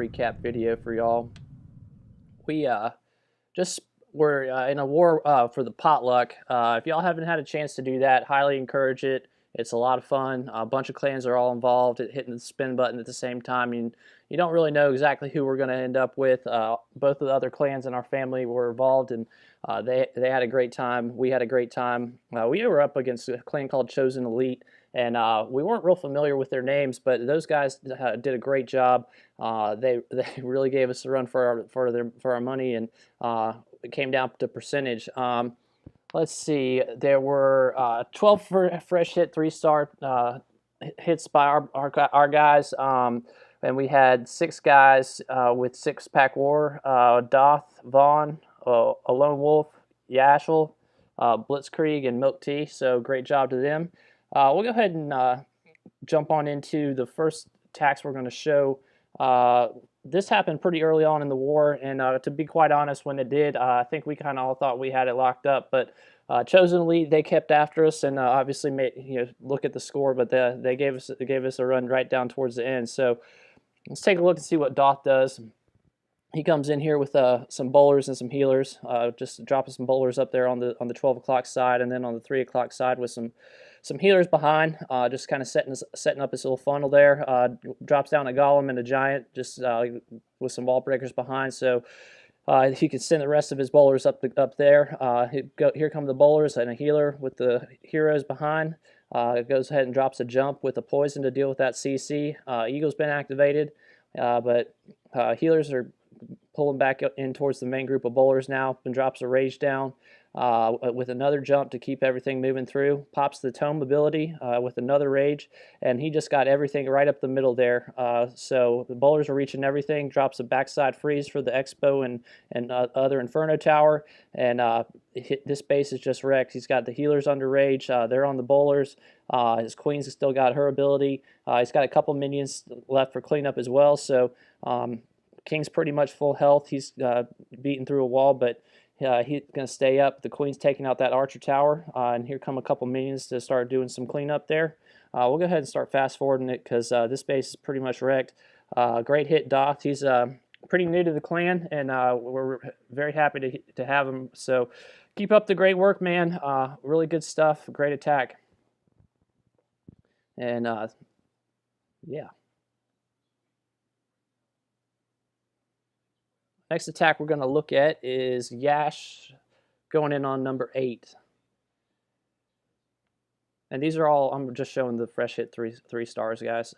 recap video for y'all. We just were in a war for the PotLuck. If y'all haven't had a chance to do that, highly encourage it. It's a lot of fun. A bunch of clans are all involved, hitting the spin button at the same time. You don't really know exactly who we're going to end up with. Both of the other clans in our family were involved, and they had a great time. We had a great time. We were up against a clan called Chosen Elite, and we weren't real familiar with their names, but those guys did a great job. They really gave us a run for our money, and it came down to percentage. Let's see. There were 12 fresh hit 3-star hits by our guys, and we had 6 guys with 6-pack war: Doth, Vaughn, a Lone Wolf, Yashel, Blitzkrieg, and Milk Tea. So great job to them. We'll go ahead and jump on into the first attacks we're going to show. This happened pretty early on in the war, and to be quite honest, when it did, I think we kind of all thought we had it locked up. But Chosen Elite, they kept after us, and obviously made look at the score, but they gave us a run right down towards the end. So let's take a look and see what Doth does. He comes in here with some bowlers and some healers, just dropping some bowlers up there on the 12 o'clock side, and then on the 3 o'clock side with some healers behind, just kind of setting up his little funnel there. Drops down a golem and a giant, just with some wall breakers behind, so he can send the rest of his bowlers up there. Here come the bowlers and a healer with the heroes behind. Goes ahead and drops a jump with a poison to deal with that CC. Eagle's been activated, but healers are pulling back in towards the main group of bowlers now, and drops a rage down with another jump to keep everything moving through. Pops the tome ability with another rage, and he just got everything right up the middle there. So the bowlers are reaching everything. Drops a backside freeze for the Expo and other Inferno Tower, and this base is just wrecked. He's got the healers under rage. They're on the bowlers. His queen's has still got her ability. He's got a couple minions left for cleanup as well. So King's pretty much full health. He's beaten through a wall, but he's going to stay up. The queen's taking out that archer tower, and here come a couple minions to start doing some cleanup there. We'll go ahead and start fast forwarding it because this base is pretty much wrecked. Great hit, Doth. He's pretty new to the clan, and we're very happy to have him. So keep up the great work, man. Really good stuff. Great attack. And yeah. Next attack we're going to look at is Yash going in on number 8. And these are all, I'm just showing the fresh hit 3 stars, guys.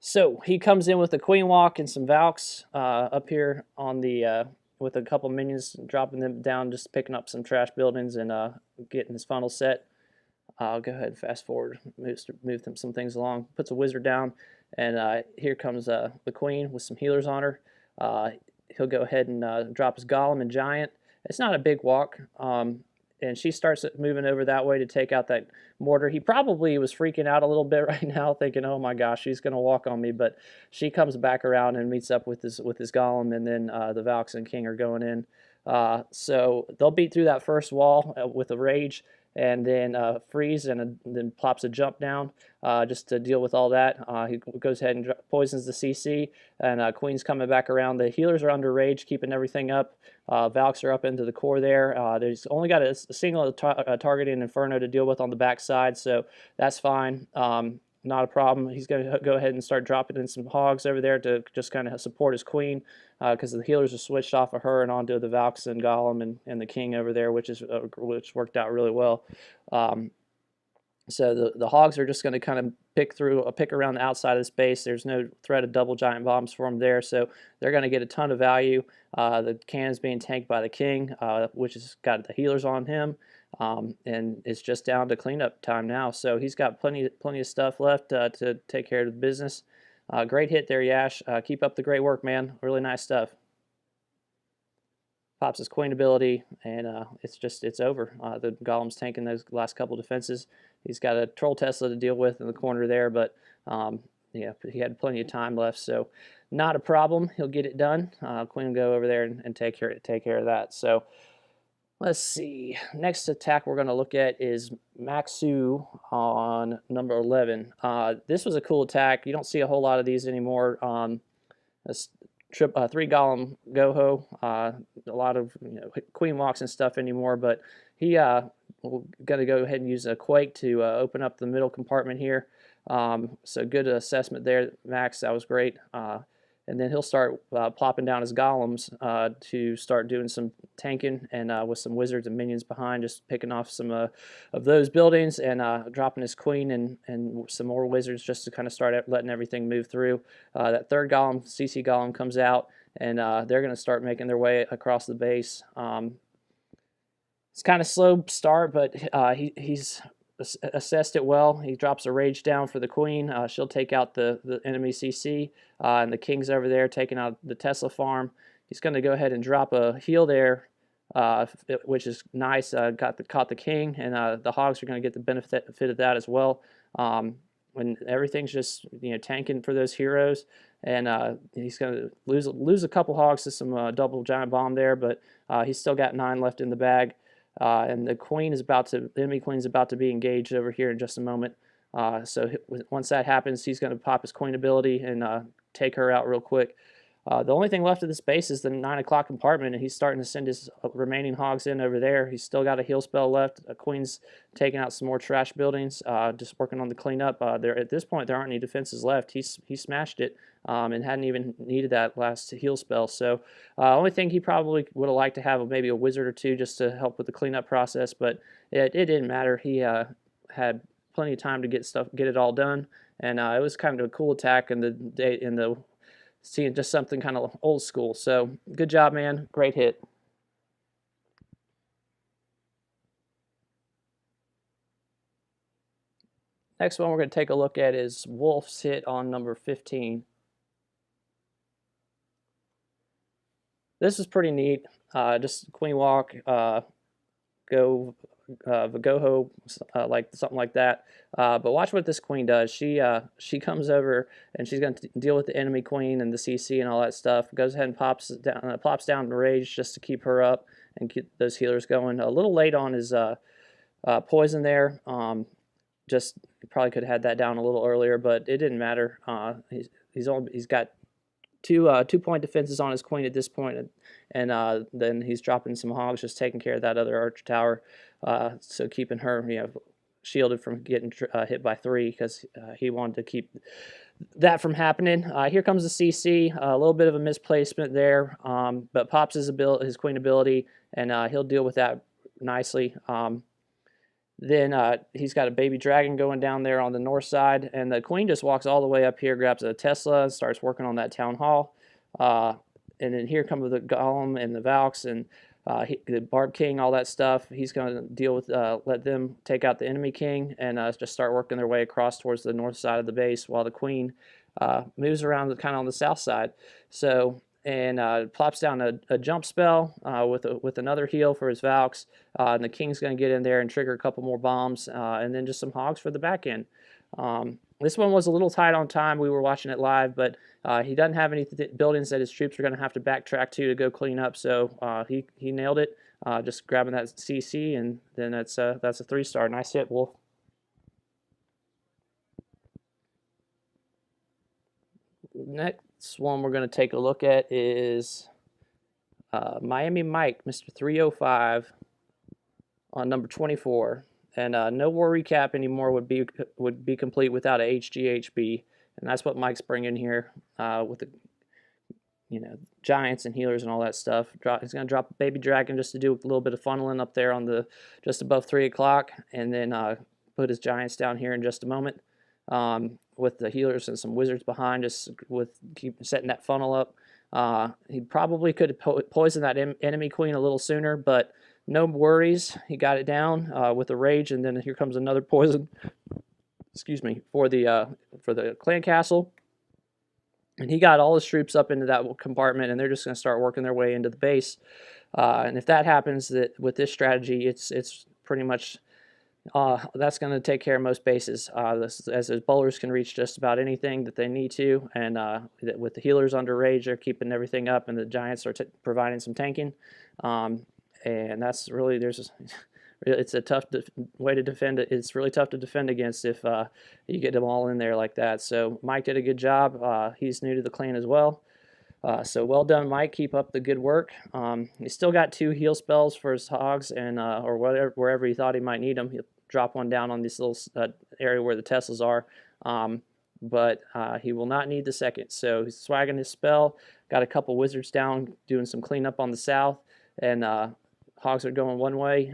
So he comes in with a Queen Walk and some Valks up here on the with a couple minions, dropping them down, just picking up some trash buildings and getting his funnel set. I'll go ahead and fast forward, move some things along. Puts a wizard down, and here comes the Queen with some healers on her. He'll go ahead and drop his golem and giant. It's not a big walk, and she starts moving over that way to take out that mortar. He probably was freaking out a little bit right now, thinking, "Oh my gosh, she's going to walk on me." But she comes back around and meets up with his golem, and then the Valks and King are going in. So they'll beat through that first wall with a rage, and then freeze, and then plops a jump down just to deal with all that. He goes ahead and poisons the CC, and Queen's coming back around. The healers are under rage, keeping everything up. Valks are up into the core there. There's only got a single targeting Inferno to deal with on the backside, so that's fine. Not a problem. He's going to go ahead and start dropping in some hogs over there to just kind of support his queen, because the healers are switched off of her and onto the Valks and Golem and the King over there, which worked out really well. So the hogs are just going to kind of pick around the outside of the space. There's no threat of double giant bombs for them there, so they're going to get a ton of value. The cannon's being tanked by the King, which has got the healers on him. And it's just down to cleanup time now. So he's got plenty of stuff left to take care of the business. Great hit there, Yash. Keep up the great work, man. Really nice stuff. Pops his Queen ability, and it's over. The Golem's tanking those last couple defenses. He's got a Troll Tesla to deal with in the corner there, but yeah, he had plenty of time left, so not a problem. He'll get it done. Queen will go over there and take care of that. So let's see. Next attack we're going to look at is Maxu on number 11. This was a cool attack. You don't see a whole lot of these anymore. three golem goho. A lot of queen walks and stuff anymore, but he we're going to go ahead and use a quake to open up the middle compartment here. So good assessment there, Max. That was great. And then he'll start plopping down his golems to start doing some tanking, and with some wizards and minions behind, just picking off some of those buildings, and dropping his queen and some more wizards just to kind of start letting everything move through. That third golem, CC golem, comes out, and they're going to start making their way across the base. It's kind of slow start, but he's assessed it well. He drops a rage down for the queen. She'll take out the enemy CC, and the king's over there taking out the Tesla farm. He's going to go ahead and drop a heal there, which is nice. Caught the king, and the hogs are going to get the benefit of that as well. When everything's just tanking for those heroes, and he's going to lose a couple hogs to some double giant bomb there, but he's still got 9 left in the bag. And the enemy queen's about to be engaged over here in just a moment. So once that happens, he's going to pop his queen ability and take her out real quick. The only thing left of this base is the 9 o'clock compartment, and he's starting to send his remaining hogs in over there. He's still got a heal spell left. Queen's taking out some more trash buildings, just working on the cleanup. At this point, there aren't any defenses left. He smashed it and hadn't even needed that last heal spell. So only thing he probably would have liked to have maybe a wizard or two just to help with the cleanup process, but it didn't matter. He had plenty of time to get it all done, and it was kind of a cool attack seeing just something kind of old school. So good job, man. Great hit. Next one we're going to take a look at is Wolf's hit on number 15. This is pretty neat. Just queen walk, go Vagoho, like something like that. But watch what this queen does. She comes over and she's going to deal with the enemy queen and the CC and all that stuff. Goes ahead and pops down the rage just to keep her up and keep those healers going. A little late on his poison there. Just probably could have had that down a little earlier, but it didn't matter. He's got two-point defenses on his queen at this point, and then he's dropping some hogs, just taking care of that other archer tower, so keeping her shielded from getting hit by 3, because he wanted to keep that from happening. Here comes the CC, a little bit of a misplacement there, but pops his queen ability, and he'll deal with that nicely. Then he's got a baby dragon going down there on the north side, and the queen just walks all the way up here, grabs a Tesla, and starts working on that town hall. And then here comes the golem and the Valks and the Barb King, all that stuff. He's going to deal with, let them take out the enemy king and just start working their way across towards the north side of the base, while the queen moves around kind of on the south side. So, and plops down a jump spell with another heal for his Valks, and the king's going to get in there and trigger a couple more bombs, and then just some hogs for the back end. This one was a little tight on time. We were watching it live, but he doesn't have any buildings that his troops are going to have to backtrack to go clean up, so he nailed it, just grabbing that CC, and then that's a 3-star. Nice hit, Wolf. Next one we're going to take a look at is Miami Mike, Mr. 305, on number 24. And no war recap anymore would be complete without a HGHB, and that's what Mike's bringing here with the giants and healers and all that stuff. He's going to drop a baby dragon just to do a little bit of funneling up there on just above 3 o'clock, and then put his giants down here in just a moment. With the healers and some wizards behind, just keep setting that funnel up. He probably could have poisoned that enemy queen a little sooner, but no worries. He got it down with a rage, and then here comes another poison. Excuse me, for the clan castle, and he got all his troops up into that compartment, and they're just going to start working their way into the base. And if that happens, with this strategy, it's pretty much. That's going to take care of most bases, as those bowlers can reach just about anything that they need to, and with the healers under rage, they're keeping everything up, and the giants are providing some tanking, and that's really it's a tough way to defend it. It's really tough to defend against if you get them all in there like that. So Mike did a good job. He's new to the clan as well. So well done, Mike. Keep up the good work. He's still got 2 heal spells for his hogs, and or whatever, wherever he thought he might need them. He'll drop one down on this little area where the Teslas are. But he will not need the second. So he's swagging his spell. Got a couple wizards down, doing some cleanup on the south, and hogs are going one way.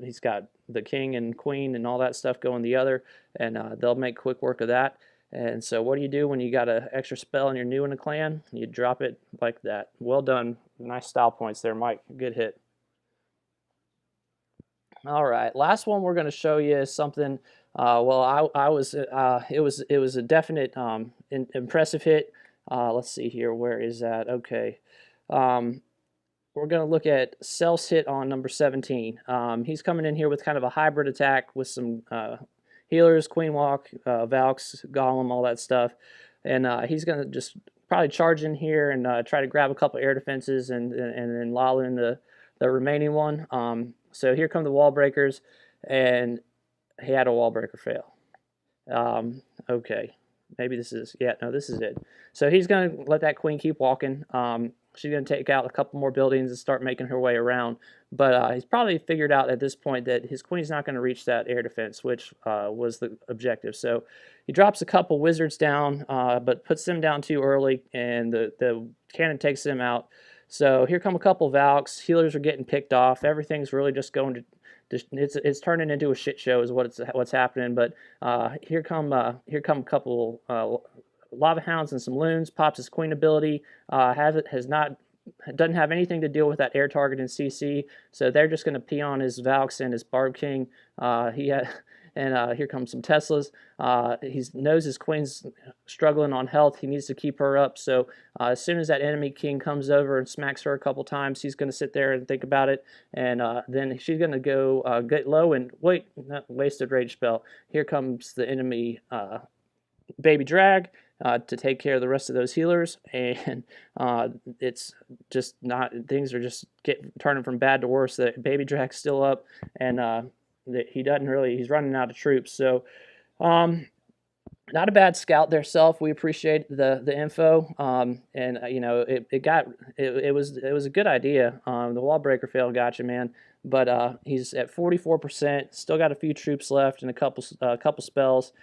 He's got the king and queen and all that stuff going the other, and they'll make quick work of that. And so what do you do when you got an extra spell and you're new in a clan? You drop it like that. Well done. Nice style points there, Mike. Good hit. All right, last one we're going to show you is something. Well, it was a definite impressive hit. Let's see here. Where is that? Okay. We're going to look at Self's hit on number 17. He's coming in here with kind of a hybrid attack with some healers, Queen Walk, Valks, Golem, all that stuff. And he's going to just probably charge in here and try to grab a couple air defenses and then loll in the remaining one. So here come the wall breakers, and he had a wall breaker fail. Okay, maybe this is, yeah, no, this is it. So he's going to let that queen keep walking. She's going to take out a couple more buildings and start making her way around. But he's probably figured out at this point that his queen's not going to reach that air defense, which was the objective. So he drops a couple wizards down, but puts them down too early, and the cannon takes them out. So here come a couple Valks. Healers are getting picked off. Everything's really just going to it's turning into a shit show is what's happening. But here come a couple lava hounds and some loons. Pops his queen ability. Doesn't have anything to deal with that air target in CC. So they're just going to pee on his Valks and his Barb King. Here comes some Teslas. He knows his queen's struggling on health. He needs to keep her up. So as soon as that enemy king comes over and smacks her a couple times, he's going to sit there and think about it. And then she's going to go get low and wait. Wasted rage spell. Here comes the enemy baby drag to take care of the rest of those healers. And it's just not, things are just turning from bad to worse. The baby drag's still up, and he's running out of troops. So not a bad scout there, Self. We appreciate the info, and you know it was a good idea. The wall breaker fail got you, man, but he's at 44%. Still got a few troops left and a couple spells.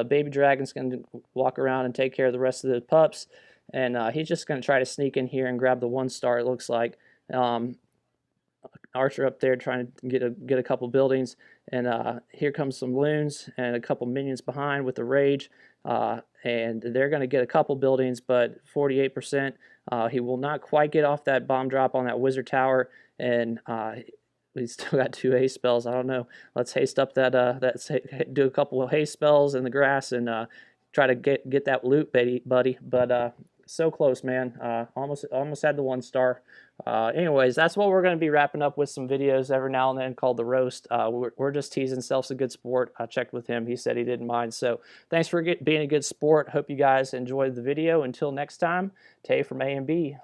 Baby Dragon's going to walk around and take care of the rest of the pups, and he's just going to try to sneak in here and grab the 1-star. It looks like. Archer up there trying to get a couple buildings, and here comes some loons and a couple minions behind with the rage, and they're going to get a couple buildings, but 48%. He will not quite get off that bomb drop on that wizard tower, and he's still got 2 haste spells. I don't know. Let's haste up do a couple of haste spells in the grass and try to get that loot, buddy. But so close, man. Almost had the 1-star. Anyways, that's what we're going to be wrapping up with some videos every now and then called The Roast. We're just teasing. Self's a good sport. I checked with him. He said he didn't mind. So thanks for being a good sport. Hope you guys enjoyed the video. Until next time, Tay from A and B.